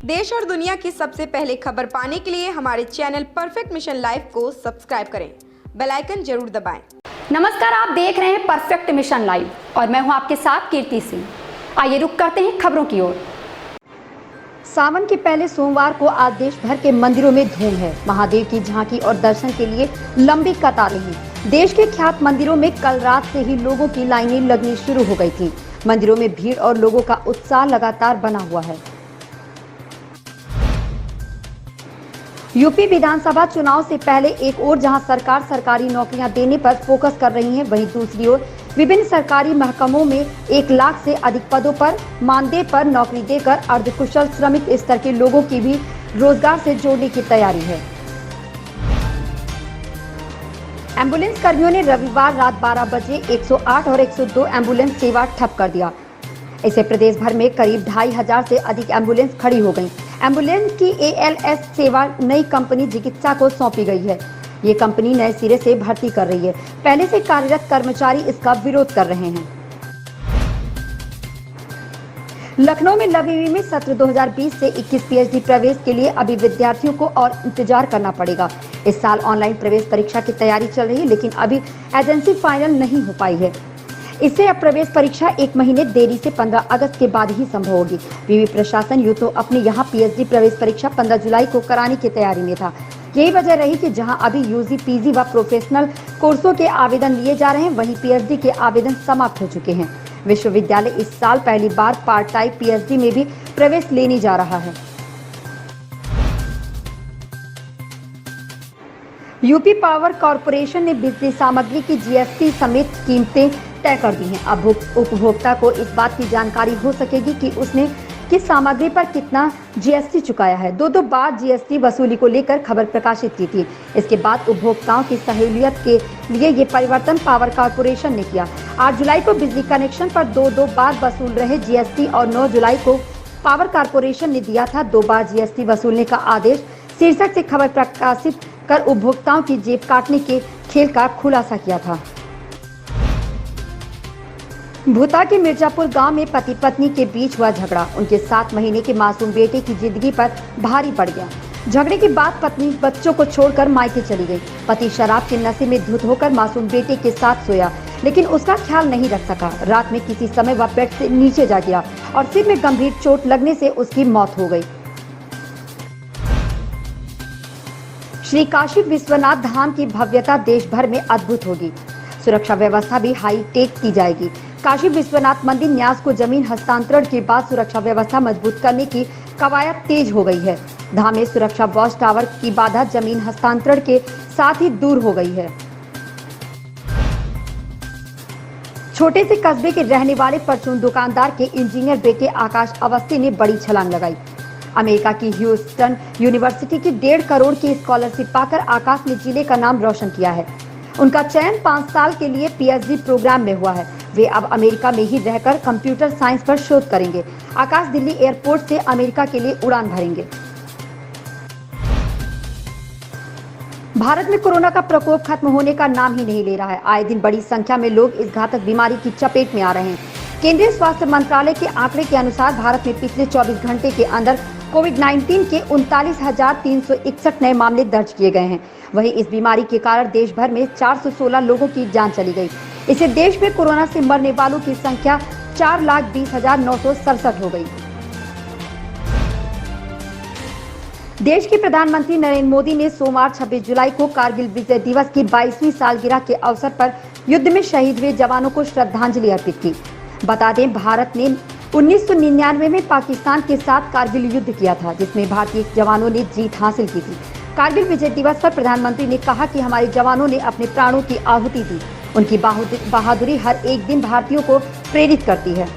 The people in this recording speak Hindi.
देश और दुनिया की सबसे पहले खबर पाने के लिए हमारे चैनल परफेक्ट मिशन लाइव को सब्सक्राइब करें, बेल आइकन जरूर दबाएं। नमस्कार, आप देख रहे हैं परफेक्ट मिशन लाइव और मैं हूं आपके साथ कीर्ति सिंह। आइए रुक करते हैं खबरों की ओर। सावन के पहले सोमवार को आज देश भर के मंदिरों में धूम है। महादेव की झांकी और दर्शन के लिए लंबी कतारें हैं। देश के ख्यात मंदिरों में कल रात से ही लोगों की लाइनें लगनी शुरू हो गई थी। मंदिरों में भीड़ और लोगों का उत्साह लगातार बना हुआ है। यूपी विधानसभा चुनाव से पहले एक ओर जहां सरकार सरकारी नौकरियां देने पर फोकस कर रही है, वहीं दूसरी ओर विभिन्न सरकारी महकमों में 1 लाख से अधिक पदों पर मानदेय पर नौकरी देकर अर्धकुशल श्रमिक स्तर के लोगों की भी रोजगार से जोड़ने की तैयारी है। एम्बुलेंस कर्मियों ने रविवार रात 12 बजे 108 और 102 एम्बुलेंस सेवा ठप कर दिया। इससे प्रदेश भर में करीब 2500 से अधिक एम्बुलेंस खड़ी हो गयी। एम्बुलेंस की ALS सेवा नई कंपनी चिकित्सा को सौंपी गई है। ये कंपनी नए सिरे से भर्ती कर रही है। पहले से कार्यरत कर्मचारी इसका विरोध कर रहे हैं। लखनऊ में लवी में सत्र 2020 से 21 PhD प्रवेश के लिए अभी विद्यार्थियों को और इंतजार करना पड़ेगा। इस साल ऑनलाइन प्रवेश परीक्षा की तैयारी चल रही है, लेकिन अभी एजेंसी फाइनल नहीं हो पाई है। इससे अब प्रवेश परीक्षा 1 महीने देरी से 15 अगस्त के बाद ही संभव होगी। विवि प्रशासन यूं तो अपने यहाँ PhD प्रवेश परीक्षा 15 जुलाई को कराने की तैयारी में था। यही वजह रही कि जहां अभी UG, PG व प्रोफेशनल कोर्सों के आवेदन लिए जा रहे हैं, वहीं PhD के आवेदन समाप्त हो चुके हैं। विश्वविद्यालय इस साल पहली बार पार्ट टाइम PhD में भी प्रवेश लेने जा रहा है। यूपी पावर कॉरपोरेशन ने बिजली सामग्री की GST समेत कीमतें तय कर दी हैं। अब उपभोक्ता को इस बात की जानकारी हो सकेगी कि उसने किस सामग्री पर कितना GST चुकाया है। 2 बार GST वसूली को लेकर खबर प्रकाशित की थी। इसके बाद उपभोक्ताओं की सहूलियत के लिए ये परिवर्तन पावर कॉरपोरेशन ने किया। 8 जुलाई को बिजली कनेक्शन पर 2 बार वसूल रहे GST और 9 जुलाई को पावर कॉरपोरेशन ने दिया था 2 बार GST वसूलने का आदेश। शीर्षक से खबर प्रकाशित कर उपभोक्ताओं की जेब काटने के खेल का खुलासा किया था। भूता के मिर्जापुर गांव में पति पत्नी के बीच हुआ झगड़ा। उनके 7 महीने के मासूम बेटे की जिंदगी पर भारी पड़ गया। झगड़े के बाद पत्नी बच्चों को छोड़कर मायके चली गई। पति शराब के नशे में धुत होकर मासूम बेटे के साथ सोया, लेकिन उसका ख्याल नहीं रख सका। रात में किसी समय वह बेड से नीचे जा गिरा और सिर में गंभीर चोट लगने से उसकी मौत हो गई। श्री काशी विश्वनाथ धाम की भव्यता देश भर में अद्भुत होगी। सुरक्षा व्यवस्था भी हाई टेक की जाएगी। काशी विश्वनाथ मंदिर न्यास को जमीन हस्तांतरण के बाद सुरक्षा व्यवस्था मजबूत करने की कवायद तेज हो गई है। धाम में सुरक्षा वॉच टावर की बाधा जमीन हस्तांतरण के साथ ही दूर हो गई है। छोटे से कस्बे के रहने वाले परचून दुकानदार के इंजीनियर बेटे आकाश अवस्थी ने बड़ी छलांग लगाई। अमेरिका की ह्यूस्टन यूनिवर्सिटी की 1.5 करोड़ की स्कॉलरशिप पाकर आकाश ने जिले का नाम रोशन किया है। उनका चयन 5 साल के लिए PhD प्रोग्राम में हुआ है। वे अब अमेरिका में ही रहकर कंप्यूटर साइंस पर शोध करेंगे। आकाश दिल्ली एयरपोर्ट से अमेरिका के लिए उड़ान भरेंगे। भारत में कोरोना का प्रकोप खत्म होने का नाम ही नहीं ले रहा है। आए दिन बड़ी संख्या में लोग इस घातक बीमारी की चपेट में आ रहे हैं। केंद्रीय स्वास्थ्य मंत्रालय के आंकड़े के अनुसार भारत में पिछले 24 घंटे के अंदर कोविड-19 के 39,361 नए मामले दर्ज किए गए हैं। वहीं इस बीमारी के कारण देश भर में 416 लोगों की जान चली गई। इससे देश में कोरोना से मरने वालों की संख्या 4,20,967 हो गई। देश के प्रधानमंत्री नरेंद्र मोदी ने सोमवार 26 जुलाई को कारगिल विजय दिवस की 22वीं सालगिरह के अवसर पर युद्ध में शहीद हुए जवानों को श्रद्धांजलि अर्पित की। बता दें, भारत ने 1999 में पाकिस्तान के साथ कारगिल युद्ध किया था, जिसमें भारतीय जवानों ने जीत हासिल की थी। कारगिल विजय दिवस पर प्रधानमंत्री ने कहा कि हमारे जवानों ने अपने प्राणों की आहुति दी। उनकी बहादुरी हर एक दिन भारतीयों को प्रेरित करती है।